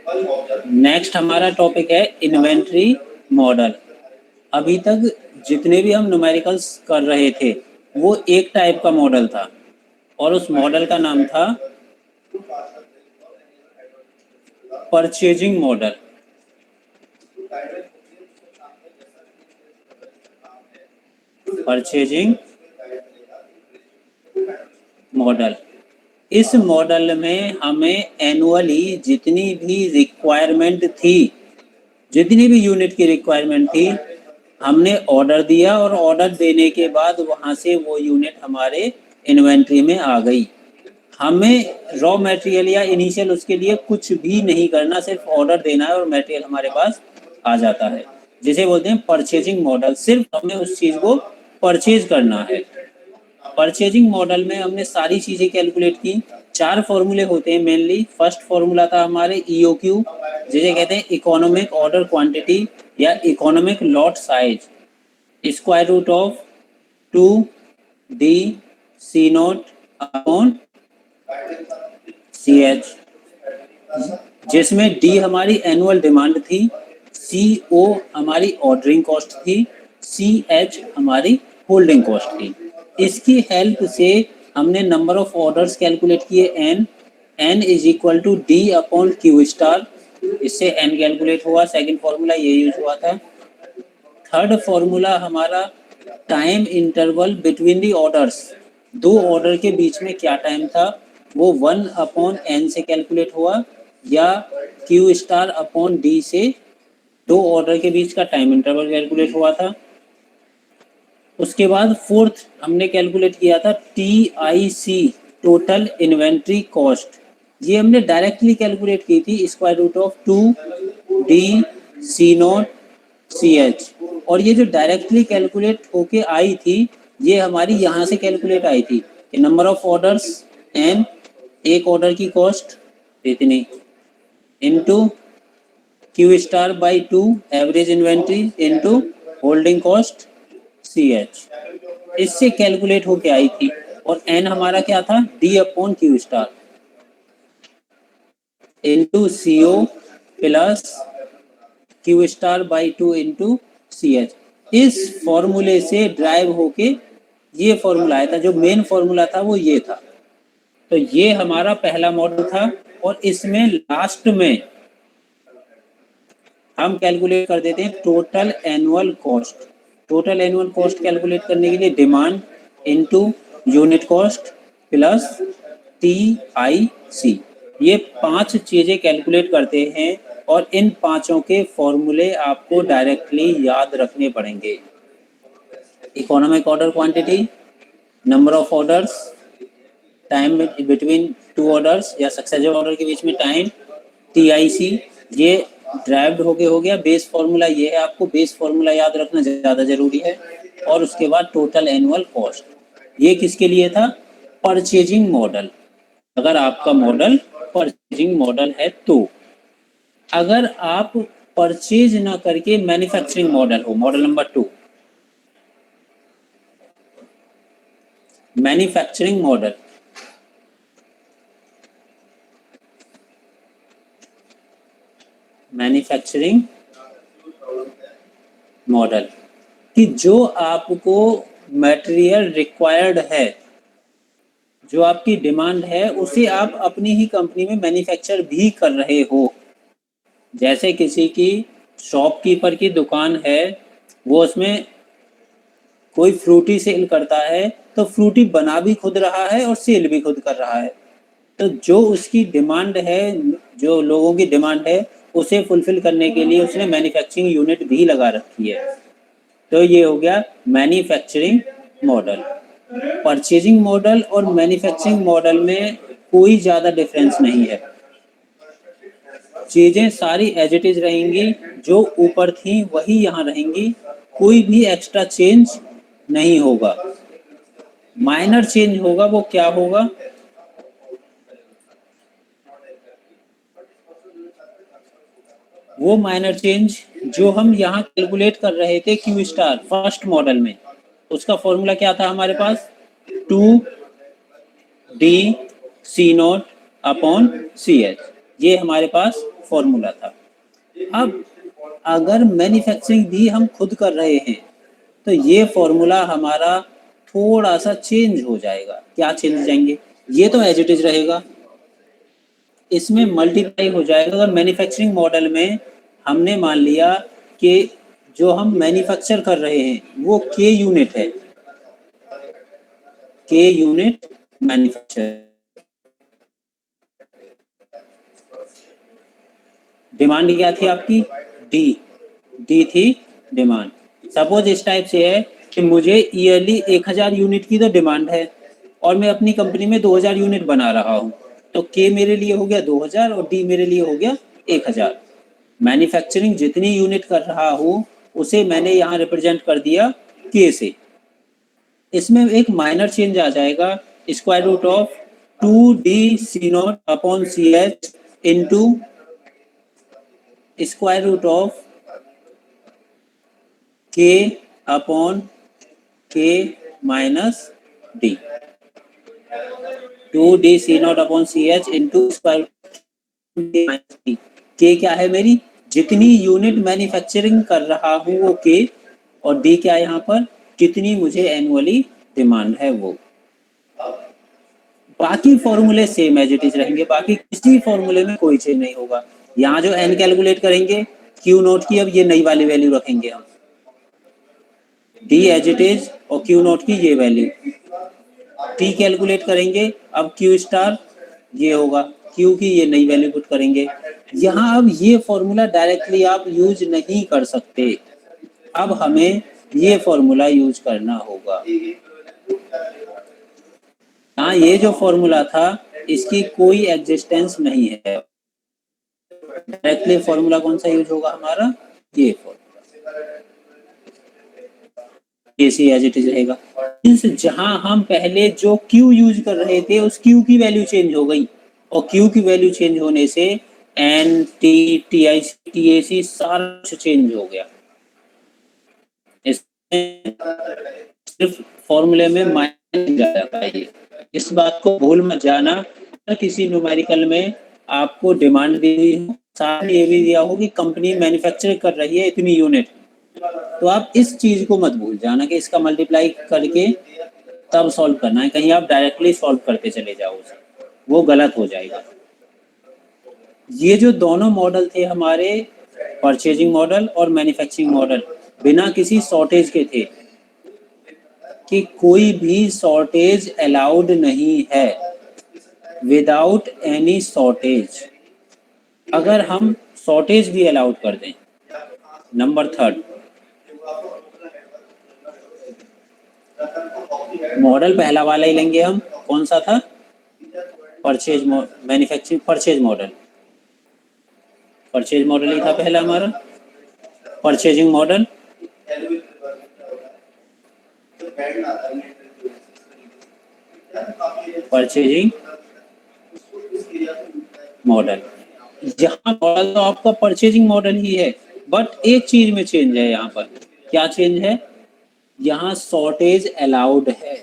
Next हमारा topic है inventory model. अभी तक जितने भी हम न्यूमेरिकल्स कर रहे थे वो एक टाइप का मॉडल था और उस मॉडल का नाम था परचेजिंग मॉडल। परचेजिंग मॉडल, इस मॉडल में हमें एनुअली जितनी भी रिक्वायरमेंट थी, जितनी भी यूनिट की रिक्वायरमेंट थी, हमने ऑर्डर दिया और ऑर्डर देने के बाद वहां से वो यूनिट हमारे इन्वेंट्री में आ गई। हमें रॉ मटेरियल या इनिशियल उसके लिए कुछ भी नहीं करना, सिर्फ ऑर्डर देना है और मटेरियल हमारे पास आ जाता है, जिसे बोलते हैं परचेजिंग मॉडल। सिर्फ हमें उस चीज को परचेज करना है। परचेजिंग मॉडल में हमने सारी चीजें कैलकुलेट की। 4 फॉर्मूले होते हैं मेनली। फर्स्ट फॉर्मूला था हमारे ईओक्यू, जिसे कहते हैं इकोनॉमिक ऑर्डर क्वांटिटी या economic lot size, square root of 2D C naught upon CH, जिसमें D हमारी एनुअल डिमांड थी, CO हमारी ऑर्डरिंग कॉस्ट थी, CH हमारी होल्डिंग कॉस्ट थी। इसकी हेल्प से हमने नंबर ऑफ ऑर्डर्स कैलकुलेट किए n is equal to D upon Q star. इससे n कैलकुलेट हुआ। सेकंड फॉर्मूला ये यूज हुआ था। थर्ड फॉर्मूला हमारा time interval between the orders, 2 order के बीच में क्या टाइम था, वो 1 अपॉन n से कैलकुलेट हुआ, या Q स्टार अपॉन D से 2 ऑर्डर के बीच का टाइम इंटरवल कैलकुलेट हुआ था। उसके बाद फोर्थ हमने कैलकुलेट किया था TIC, टोटल इन्वेंट्री कॉस्ट। ये हमने डायरेक्टली कैलकुलेट की थी, square root of 2D C naught CH। और ये जो डायरेक्टली कैलकुलेट होके आई थी, ये हमारी यहाँ से कैलकुलेट आई थी। नंबर ऑफ ऑर्डर्स n, एक ऑर्डर की कॉस्ट इतनी, into Q star by 2 average inventory into holding cost CH, इससे कैलकुलेट होके आई थी। और n हमारा क्या था, D upon Q star into CO plus Q star by 2 into CH। इस फॉर्मूले से ड्राइव होके ये फॉर्मूला आया था। जो मेन फॉर्मूला था वो ये था। तो ये हमारा पहला मॉडल था। और इसमें लास्ट में हम कैलकुलेट कर देते हैं total annual cost. Total annual cost calculate करने के लिए demand into unit cost plus TIC, ये 5 चीजें कैलकुलेट करते हैं। और इन पांचों के फॉर्मूले आपको डायरेक्टली याद रखने पड़ेंगे। Economic order quantity, number of orders, time between 2 orders या सक्सेसिव ऑर्डर के बीच में टाइम, TIC, ये ड्राइव्ड होके हो गया। बेस फॉर्मूला ये है, आपको बेस फॉर्मूला याद रखना ज़्यादा ज़रूरी है। और उसके बाद टोटल एनुअल कॉस्ट। ये किसके लिए था, परचेजिंग मॉडल। अगर आपका मॉडल परचेजिंग मॉडल है तो। अगर आप परचेज ना करके मैन्युफैक्चरिंग मॉडल हो, model number 2, manufacturing model. Manufacturing model कि जो आपको मटेरियल रिक्वायर्ड है, जो आपकी डिमांड है, उसे आप अपनी ही कंपनी में मैन्युफैक्चर भी कर रहे हो। जैसे किसी की शॉपकीपर की दुकान है, वो उसमें कोई फ्रूटी सेल करता है, तो फ्रूटी बना भी खुद रहा है और सेल भी खुद कर रहा है। तो जो उसकी डिमांड है, जो लोगों की डिमांड है, उसे फुलफिल करने के लिए उसने मैन्युफैक्चरिंग यूनिट भी लगा रखी है। तो ये हो गया मैन्युफैक्चरिंग मॉडल। परचेजिंग मॉडल और मैन्युफैक्चरिंग मॉडल में कोई ज़्यादा डिफरेंस नहीं है। चीज़ें सारी एज इट इज रहेंगी, जो ऊपर थी वही यहाँ रहेंगी, कोई भी एक्स्ट्रा चेंज नहीं होगा। माइनर चेंज होगा, वो क्या होगा, वो माइनर चेंज जो हम यहाँ कैलकुलेट कर रहे थे Q स्टार फर्स्ट मॉडल में, उसका फॉर्मूला क्या था हमारे पास, 2D C naught upon CH। ये हमारे पास फॉर्मूला था। अब अगर मैन्युफैक्चरिंग भी हम खुद कर रहे हैं तो ये फॉर्मूला हमारा थोड़ा सा चेंज हो जाएगा। क्या चेंज हो जाएंगे? ये तो एज इट इज रहेगा, इसमें मल्टीप्लाई हो जाएगा। अगर मैन्युफैक्चरिंग मॉडल में हमने मान लिया कि जो हम मैन्युफैक्चर कर रहे हैं वो के यूनिट है, के यूनिट मैन्युफैक्चर, डिमांड क्या थी आपकी? डी थी डिमांड। सपोज इस टाइप से है कि मुझे ईयरली 1000 यूनिट की तो डिमांड है और मैं अपनी कंपनी में 2000 यूनिट बना रहा हूँ, तो के मेरे लिए हो गया 2000 और डी मेरे लिए हो गया 1000। मैन्युफैक्चरिंग जितनी यूनिट कर रहा हूँ उसे मैंने यहाँ रिप्रेजेंट कर दिया के से। इसमें एक माइनर चेंज आ जाएगा, square root of 2d C0 upon CH into square root of k upon k minus D, 2d upon CH into square minus D. K क्या है मेरी? जितनी यूनिट मैन्युफैक्चरिंग कर रहा हूँ वो के, और डी क्या है यहाँ पर? कितनी मुझे एनुअली डिमांड है वो। बाकी फॉर्मूले सेम एज इट इज रहेंगे, बाकी किसी फॉर्मूले में कोई चेंज नहीं होगा। यहाँ जो एन कैलकुलेट करेंगे क्यू नोट की, अब ये नई वाली वैल्यू रखेंगे हम, डी एज इट इज और क्यू नोट की ये वैल्यू। टी कैलकुलेट करेंगे, अब क्यू स्टार ये होगा, क्यू की ये नई वैल्यू पुट करेंगे। यहाँ अब ये फॉर्मूला डायरेक्टली आप यूज नहीं कर सकते, अब हमें ये फॉर्मूला यूज करना होगा। हाँ, ये जो फॉर्मूला था इसकी कोई एग्जिस्टेंस नहीं है। डायरेक्टली फॉर्मूला कौन सा यूज होगा हमारा? ये फॉर्मूला एसी एज इट इज रहेगा। जहां हम पहले जो Q यूज कर रहे थे उस Q की वैल्यू चेंज हो गई, और Q की वैल्यू चेंज होने से N T T I C T A C सारा कुछ चेंज हो गया। इसमें सिर्फ फॉर्मूले में माइनस जाता है। ये इस बात को भूल मत जाना, किसी न्यूमेरिकल में आपको डिमांड दी हुई हो, साथ में ये भी दिया हो कि कंपनी मैन्युफैक्चर कर रही है इतनी यूनिट, तो आप इस चीज को मत भूल जाना कि इसका मल्टीप्लाई करके तब सॉल्व करना है। कहीं आप डायरेक्टली सॉल्व करते चले जाओ उसे, वो गलत हो जाएगा। ये जो दोनों मॉडल थे हमारे, परचेजिंग मॉडल और मैन्युफैक्चरिंग मॉडल, बिना किसी शॉर्टेज के थे कि कोई भी शॉर्टेज अलाउड नहीं है, विदाउट एनी शॉर्टेज। अगर हम शॉर्टेज भी अलाउड कर दें, नंबर थर्ड, मॉडल पहला वाला ही लेंगे हम, कौन सा था? Purchase manufacturing purchase model, purchase model ही था पहला हमारा। परचेजिंग मॉडल, परचेजिंग मॉडल, यहाँ मॉडल तो आपका परचेजिंग मॉडल ही है, बट एक चीज में चेंज है यहाँ पर। क्या चेंज है? यहाँ शॉर्टेज अलाउड है,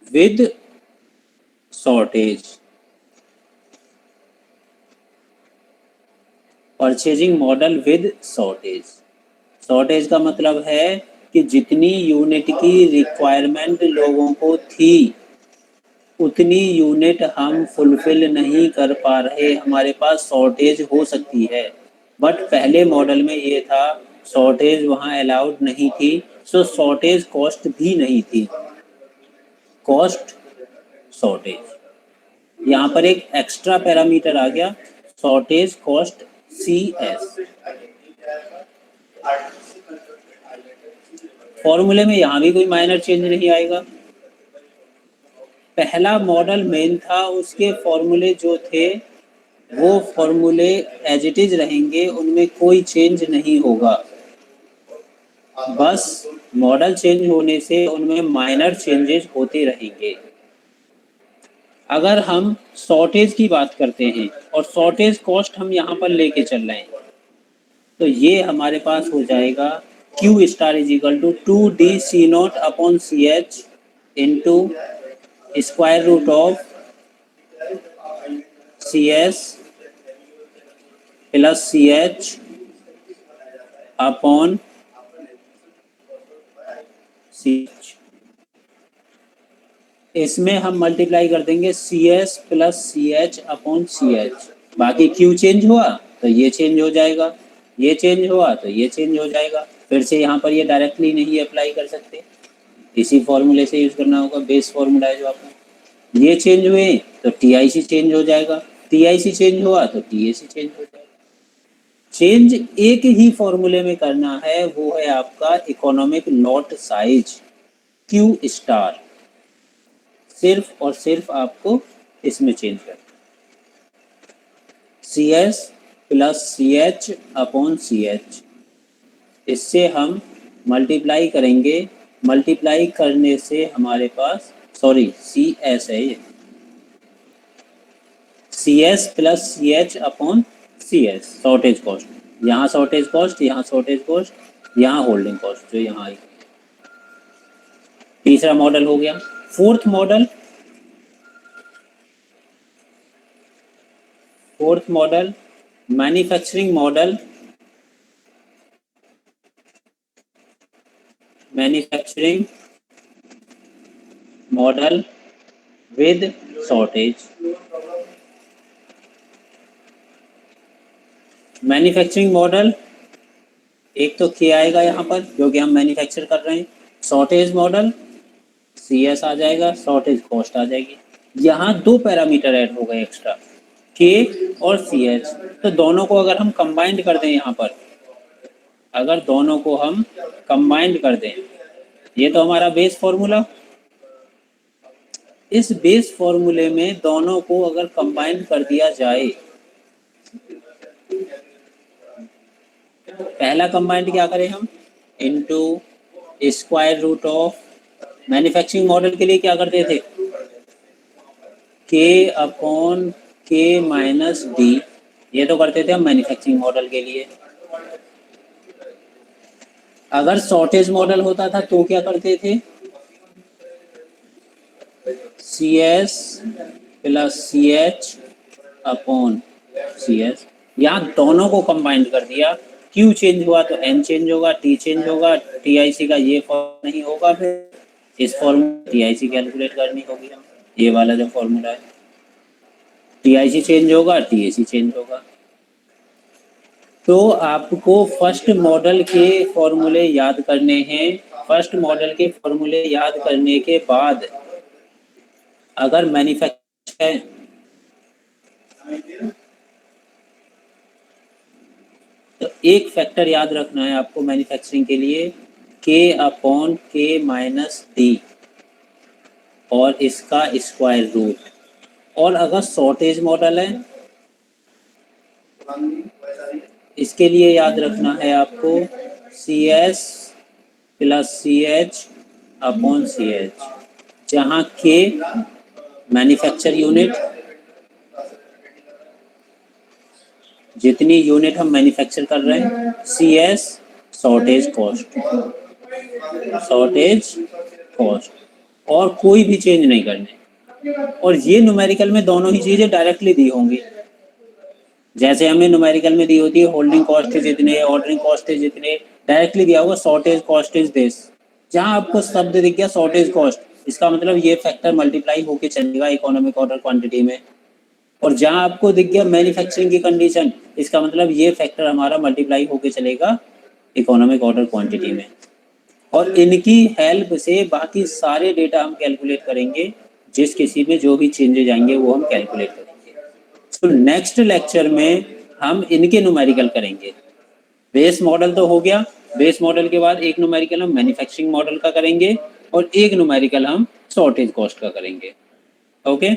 with shortage. Purchasing model with shortage, shortage का मतलब है कि जितनी यूनिट की रिक्वायरमेंट लोगों को थी उतनी यूनिट हम फुलफिल नहीं कर पा रहे, हमारे पास शॉर्टेज हो सकती है। बट पहले मॉडल में ये था शॉर्टेज वहाँ अलाउड नहीं थी, सो शॉर्टेज कॉस्ट भी नहीं थी, कॉस्ट शॉर्टेज। यहाँ पर एक एक्स्ट्रा पैरामीटर आ गया, शॉर्टेज कॉस्ट CS। फॉर्मूले में यहाँ भी कोई माइनर चेंज नहीं आएगा। पहला मॉडल मेन था, उसके फॉर्मूले जो थे वो फॉर्मूले एज इट इज रहेंगे, उनमें कोई चेंज नहीं होगा। बस मॉडल चेंज होने से उनमें माइनर चेंजेस होते रहेंगे। अगर हम शॉर्टेज की बात करते हैं और शॉर्टेज कॉस्ट हम यहाँ पर लेके चल रहे हैं, तो ये हमारे पास हो जाएगा Q star is equal to 2d upon CH into square root of CS plus C H upon C H, इसमें हम मल्टीप्लाई कर देंगे C S plus C H upon C H. बाकी क्यू चेंज हुआ तो ये चेंज हो जाएगा, ये चेंज हुआ तो ये चेंज हो जाएगा। फिर से यहाँ पर ये डायरेक्टली नहीं अप्लाई कर सकते, इसी फॉर्मूले से यूज करना होगा, बेस फॉर्मूला है जो आपका। ये चेंज हुए तो टीआईसी चेंज हो जाएगा, टीआईसी चेंज हुआ तो टीएसी चेंज हो जाएगा। चेंज एक ही फॉर्मूले में करना है, वो है आपका economic lot size Q star. सिर्फ और सिर्फ आपको इसमें चेंज करना, C S plus C H upon C H. इससे हम मल्टीप्लाई करेंगे, मल्टीप्लाई करने से हमारे पास, सॉरी सी एस है ये, C S plus C H upon C S, shortage cost, यहाँ शॉर्टेज कॉस्ट, यहाँ शॉर्टेज कॉस्ट, यहाँ होल्डिंग कॉस्ट जो यहाँ आई। तीसरा मॉडल हो गया। Fourth model, fourth model manufacturing model, manufacturing model with shortage. Manufacturing model एक तो के आएगा यहाँ पर क्योंकि हम मैन्युफैक्चर कर रहे हैं, शॉर्टेज मॉडल सी एस आ जाएगा, शॉर्टेज कॉस्ट आ जाएगी। यहाँ दो पैरामीटर ऐड हो गए एक्स्ट्रा, के और सी एच। तो दोनों को अगर हम कंबाइंड कर दें यहाँ पर, अगर दोनों को हम कंबाइंड कर दें, ये तो हमारा बेस फॉर्मूला, इस बेस फॉर्मूले में दोनों को अगर कंबाइंड कर दिया जाए, पहला कंबाइंड क्या करें हम, into square root of, manufacturing model के लिए क्या करते थे, के अपॉन के माइनस डी, ये तो करते थे हम मैन्युफैक्चरिंग मॉडल के लिए। अगर शॉर्टेज मॉडल होता था तो क्या करते थे, C S plus C H upon C S. यहाँ दोनों को कंबाइंड कर दिया, क्यू चेंज हुआ तो एन चेंज होगा, टी चेंज होगा, टीआईसी का ये फॉर्म नहीं होगा, फिर इस फॉर्मूले टीआईसी कैलकुलेट करनी होगी हम, ये वाला जो फॉर्मूला है, टीआईसी चेंज होगा, टीएसी चेंज होगा। तो आपको फर्स्ट मॉडल के फॉर्मूले याद करने हैं। फर्स्ट मॉडल के फॉर्मूले याद करने के बाद अगर मैन्युफैक्चर है तो एक फैक्टर याद रखना है आपको मैन्युफैक्चरिंग के लिए, के अपॉन के माइनस डी और इसका स्क्वायर रूट। और अगर शॉर्टेज मॉडल है, इसके लिए याद रखना है आपको C S plus C H upon C H, जहाँ के मैन्युफैक्चर यूनिट, जितनी यूनिट हम मैन्युफैक्चर कर रहे हैं, C S shortage cost, shortage cost, और कोई भी चेंज नहीं करने। और ये न्यूमेरिकल में दोनों ही चीजें डायरेक्टली दी होंगी, जैसे हमें न्यूमेरिकल में दी होती है होल्डिंग कॉस्ट जितने, ऑर्डरिंग कॉस्ट जितने, डायरेक्टली दिया होगा शॉर्टेज कॉस्ट इज दिस। जहां आपको शब्द दिख गया शॉर्टेज कॉस्ट, इसका मतलब ये फैक्टर मल्टीप्लाई होके चलेगा इकोनॉमिक ऑर्डर क्वांटिटी में। और जहां आपको दिख गया मैन्युफैक्चरिंग की कंडीशन, इसका मतलब ये फैक्टर हमारा मल्टीप्लाई होके चलेगा इकोनॉमिक ऑर्डर क्वांटिटी में। और इनकी हेल्प से बाकी सारे डेटा हम कैलकुलेट करेंगे, जिस किसी में जो भी चेंजेस आएंगे वो हम कैलकुलेट करेंगे। तो नेक्स्ट लेक्चर में हम इनके न्यूमेरिकल करेंगे। बेस मॉडल तो हो गया, बेस मॉडल के बाद एक न्यूमेरिकल हम मैन्युफैक्चरिंग मॉडल का करेंगे और एक न्यूमेरिकल हम शॉर्टेज कॉस्ट का करेंगे। ओके।